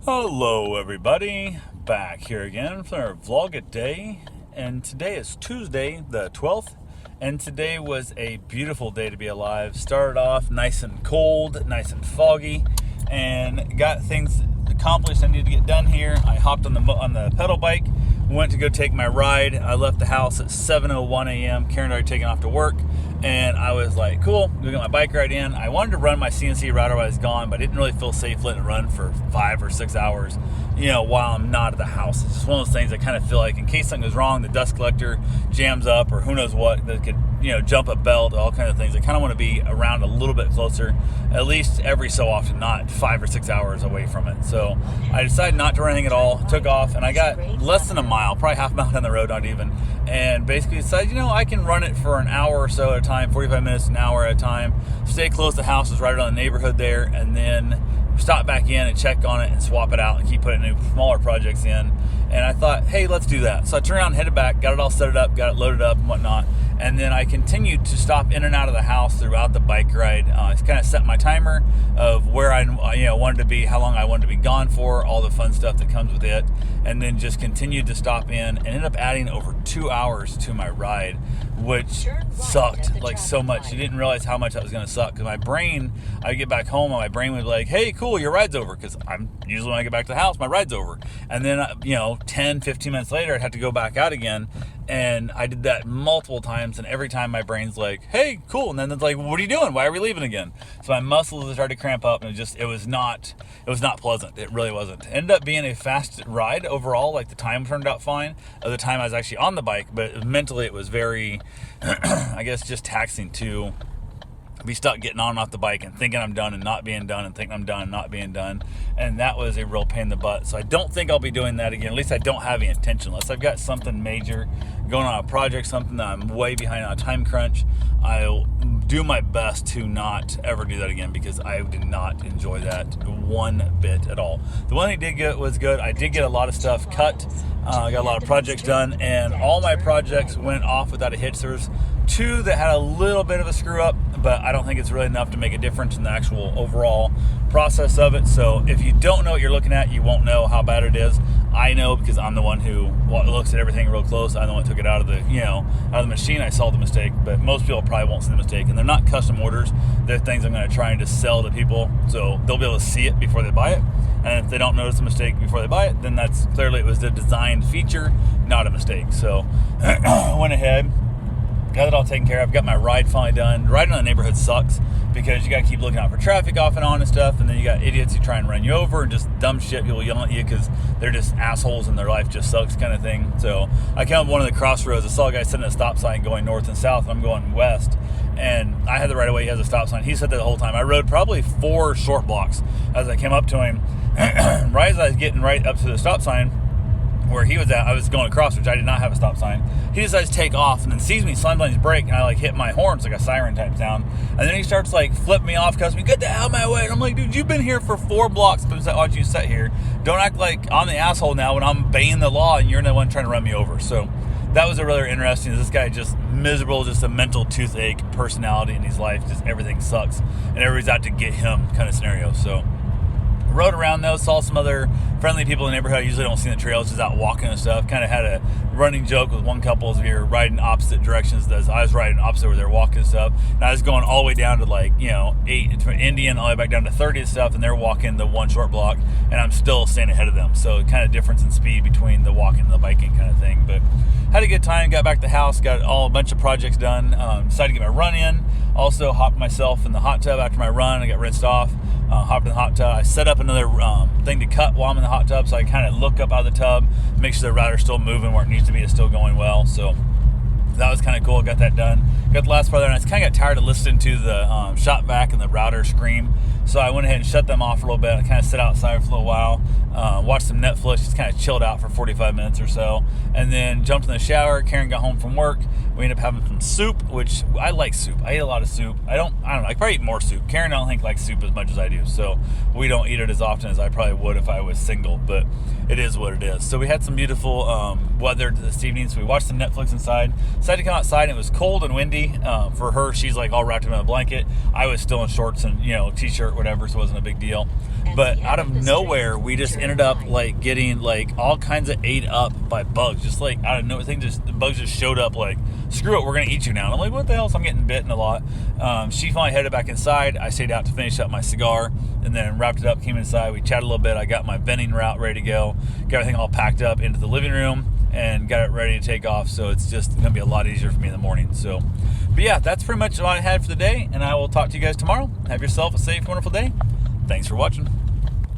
Hello everybody, back here again for our vlog a day, and today is Tuesday the 12th, and today was a beautiful day to be alive. Started off nice and cold, nice and foggy, and got things accomplished I needed to get done here. I hopped on the pedal bike, went to go take my ride. I left the house at 7:01 a.m. Karen had already taken off to work, and I was like, cool, I'm gonna get my bike ride in. I wanted to run my CNC router while I was gone, but I didn't really feel safe letting it run for 5 or 6 hours, while I'm not at the house. It's just one of those things I kind of feel like in case something goes wrong, the dust collector jams up or who knows what, that could, jump a belt, all kind of things. I kind of want to be around a little bit closer, at least every so often, not 5 or 6 hours away from it. So I decided not to run anything at all, took off, and I got less than a mile, probably half a mile down the road, not even, and basically decided, I can run it for an hour or so at a time, 45 minutes, an hour at a time, stay close to the house, is right around the neighborhood there, and then stop back in and check on it and swap it out and keep putting new smaller projects in. And I thought, hey, let's do that. So I turned around and headed back, got it all set up, got it loaded up and whatnot. And then I continued to stop in and out of the house throughout the bike ride. I kind of set my timer of where I wanted to be, how long I wanted to be gone for, all the fun stuff that comes with it. And then just continued to stop in and ended up adding over 2 hours to my ride, which sucked like so much. You didn't realize how much that was going to suck. Because my brain, I'd get back home and my brain would be like, hey, cool, your ride's over. Because I'm usually when I get back to the house, my ride's over. And then, 10, 15 minutes later, I'd have to go back out again. And I did that multiple times, and every time my brain's like, hey, cool. And then it's like, what are you doing? Why are we leaving again? So my muscles started to cramp up, and it was not pleasant. It really wasn't. It ended up being a fast ride overall. Like the time turned out fine at the time I was actually on the bike, but mentally it was very, I guess, just taxing to be stuck getting on and off the bike and thinking I'm done and not being done and thinking I'm done and not being done. And that was a real pain in the butt. So I don't think I'll be doing that again. At least I don't have the intention. Unless I've got something major going on a project, something that I'm way behind on a time crunch, I'll do my best to not ever do that again, because I did not enjoy that one bit at all. The one thing I did get was good. I did get a lot of stuff cut. I got a lot of projects done, and all my projects went off without a hitch. There was 2 that had a little bit of a screw up, but I don't think it's really enough to make a difference in the actual overall process of it. So if you don't know what you're looking at, you won't know how bad it is. I know because I'm the one who looks at everything real close. I'm the one who took it out of the machine. I saw the mistake, but most people probably won't see the mistake. And they're not custom orders. They're things I'm going to try and just sell to people, so they'll be able to see it before they buy it. And if they don't notice the mistake before they buy it, then that's clearly it was the designed feature, not a mistake. So I went ahead, got it all taken care of, got my ride finally done. Riding in the neighborhood sucks because you got to keep looking out for traffic off and on and stuff, and then you got idiots who try and run you over and just dumb shit. People yell at you because they're just assholes and their life just sucks kind of thing. So I came up one of the crossroads. I saw a guy sitting at a stop sign going north and south, and I'm going west, and I had the right of way. He has a stop sign. He said that the whole time. I rode probably 4 short blocks as I came up to him. Right as I was getting right up to the stop sign where he was at, I was going across, which I did not have a stop sign. He decides to take off and then sees me, slams on his brake, and I hit my horns like a siren type sound. And then he starts flipping me off, cussing me, get the hell out of my way. And I'm like, dude, you've been here for 4 blocks since watching you sit here. Don't act like I'm the asshole now when I'm obeying the law and you're the one trying to run me over. So that was a really interesting. This guy just miserable, just a mental toothache personality in his life. Just everything sucks, and everybody's out to get him kind of scenario. So rode around though, saw some other friendly people in the neighborhood I usually don't see in the trails, just out walking and stuff. Kind of had a running joke with one couple as we were riding opposite directions. As I was riding opposite where they were walking and stuff, and I was going all the way down to 8 to Indian, all the way back down to 30 and stuff, and they're walking the 1 short block, and I'm still staying ahead of them. So kind of difference in speed between the walking and the biking kind of thing. But had a good time, got back to the house, got a bunch of projects done, decided to get my run in. Also hopped myself in the hot tub after my run. I got rinsed off, hopped in the hot tub. I set up another thing to cut while I'm in the hot tub, so I kind of look up out of the tub, make sure the router's still moving where it needs to be, it's still going well. So that was kind of cool. Got that done. Got the last part there, and I kind of got tired of listening to the shot vac and the router scream. So I went ahead and shut them off for a little bit. I kind of sat outside for a little while, watched some Netflix, just kind of chilled out for 45 minutes or so, and then jumped in the shower. Karen got home from work, We ended up having some soup, which I like soup. I eat a lot of soup. I don't know. I probably eat more soup. Karen, I don't think likes soup as much as I do, so we don't eat it as often as I probably would if I was single. But it is what it is. So we had some beautiful weather this evening. So we watched some Netflix inside. Decided to come outside. And it was cold and windy. For her, she's like all wrapped up in a blanket. I was still in shorts and t-shirt, whatever. So it wasn't a big deal. But out of nowhere, we just ended up like getting like all kinds of ate up by bugs. Just like out of nowhere, the bugs just showed up like, screw it, we're gonna eat you now. And I'm like, what the hell? So I'm getting bitten a lot. She finally headed back inside. I stayed out to finish up my cigar and then wrapped it up, came inside. We chatted a little bit. I got my venting route ready to go. Got everything all packed up into the living room and got it ready to take off. So it's just gonna be a lot easier for me in the morning. So, but yeah, that's pretty much what I had for the day. And I will talk to you guys tomorrow. Have yourself a safe, wonderful day. Thanks for watching.